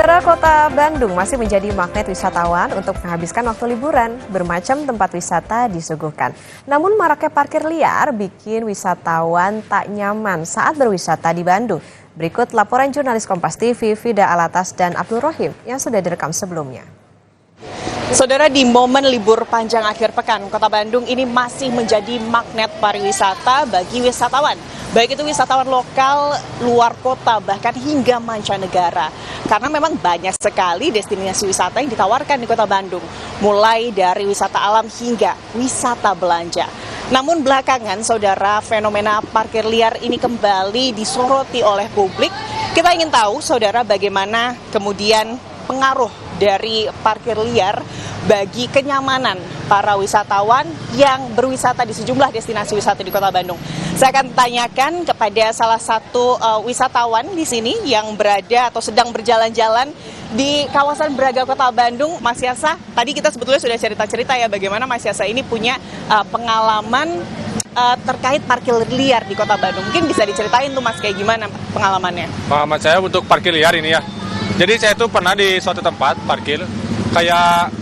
Saudara, Kota Bandung masih menjadi magnet wisatawan untuk menghabiskan waktu liburan. Bermacam tempat wisata disuguhkan. Namun maraknya parkir liar bikin wisatawan tak nyaman saat berwisata di Bandung. Berikut laporan jurnalis Kompas TV, Fida Alatas dan Abdul Rohim yang sudah direkam sebelumnya. Saudara, di momen libur panjang akhir pekan, Kota Bandung ini masih menjadi magnet pariwisata bagi wisatawan. Baik itu wisatawan lokal, luar kota, bahkan hingga mancanegara. Karena memang banyak sekali destinasi wisata yang ditawarkan di Kota Bandung. Mulai dari wisata alam hingga wisata belanja. Namun belakangan, saudara, fenomena parkir liar ini kembali disoroti oleh publik. Kita ingin tahu, saudara, bagaimana kemudian pengaruh dari parkir liar bagi kenyamanan para wisatawan yang berwisata di sejumlah destinasi wisata di Kota Bandung. Saya akan tanyakan kepada salah satu wisatawan di sini yang berada atau sedang berjalan-jalan di kawasan Braga Kota Bandung, Mas Yasa. Tadi kita sebetulnya sudah cerita-cerita ya bagaimana Mas Yasa ini punya pengalaman terkait parkir liar di Kota Bandung. Mungkin bisa diceritain tuh Mas kayak gimana pengalamannya? Pengalaman saya untuk parkir liar ini ya. Jadi saya tuh pernah di suatu tempat parkir, kayak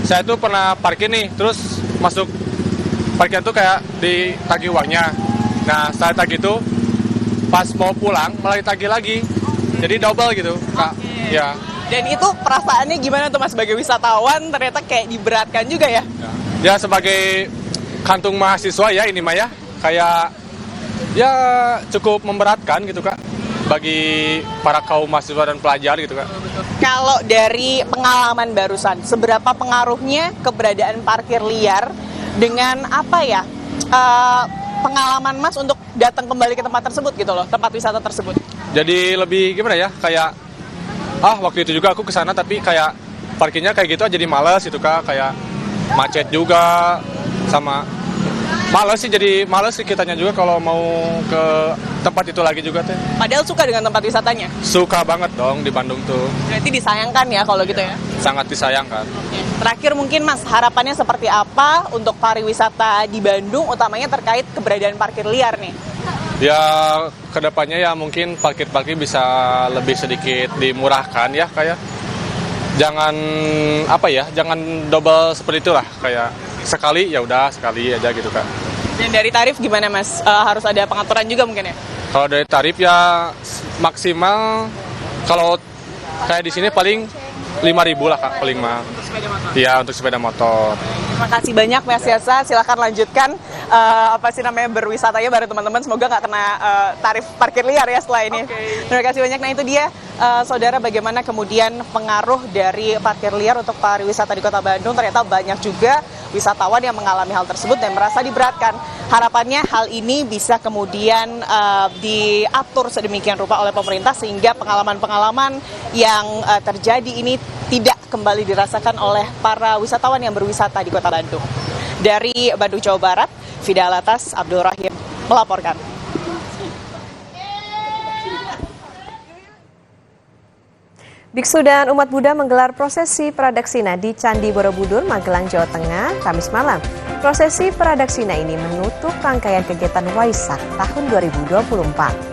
saya tuh pernah parkir nih, terus masuk parkir tuh kayak ditagih uangnya. Nah setelah tagih itu, pas mau pulang malah ditagih lagi, jadi double gitu, Kak. Ya. Dan itu perasaannya gimana tuh Mas sebagai wisatawan, ternyata kayak diberatkan juga ya? Ya sebagai kantung mahasiswa ya ini mah ya, kayak ya cukup memberatkan gitu Kak. Bagi para kaum mahasiswa dan pelajar gitu Kak. Kalau dari pengalaman barusan, seberapa pengaruhnya keberadaan parkir liar dengan apa ya pengalaman Mas untuk datang kembali ke tempat tersebut gitu loh, tempat wisata tersebut? Jadi lebih gimana ya, kayak waktu itu juga aku kesana tapi kayak parkirnya kayak gitu aja jadi males gitu Kak, kayak macet juga sama males sih, jadi males sih kitanya juga kalau mau ke tempat itu lagi juga teh. Padahal suka dengan tempat wisatanya? Suka banget dong di Bandung tuh. Berarti disayangkan ya kalau gitu ya? Sangat disayangkan. Terakhir mungkin Mas, harapannya seperti apa untuk pariwisata di Bandung, utamanya terkait keberadaan parkir liar nih? Ya kedepannya ya mungkin parkir-parkir bisa lebih sedikit dimurahkan ya kayak. Jangan jangan double seperti itulah, kayak sekali ya udah sekali aja gitu kan. Dan dari tarif gimana Mas? Harus ada pengaturan juga mungkin ya? Kalau dari tarif ya maksimal kalau kayak di sini paling 5.000 lah Kak, paling mah. Untuk sepeda motor? Iya, untuk sepeda motor. Terima kasih banyak Mas Yasa, silakan lanjutkan berwisatanya bareng teman-teman, semoga nggak kena tarif parkir liar ya setelah ini. Terima kasih banyak. Nah itu dia saudara, bagaimana kemudian pengaruh dari parkir liar untuk pariwisata di Kota Bandung. Ternyata banyak juga wisatawan yang mengalami hal tersebut dan merasa diberatkan. Harapannya hal ini bisa kemudian diatur sedemikian rupa oleh pemerintah sehingga pengalaman-pengalaman yang terjadi ini tidak kembali dirasakan oleh para wisatawan yang berwisata di Kota Bandung. Dari Bandung, Jawa Barat, Fida Alatas, Abdul Rahim melaporkan. Biksu dan umat Buddha menggelar prosesi Pradaksina di Candi Borobudur, Magelang, Jawa Tengah, Kamis malam. Prosesi Pradaksina ini menutup rangkaian kegiatan Waisak tahun 2024.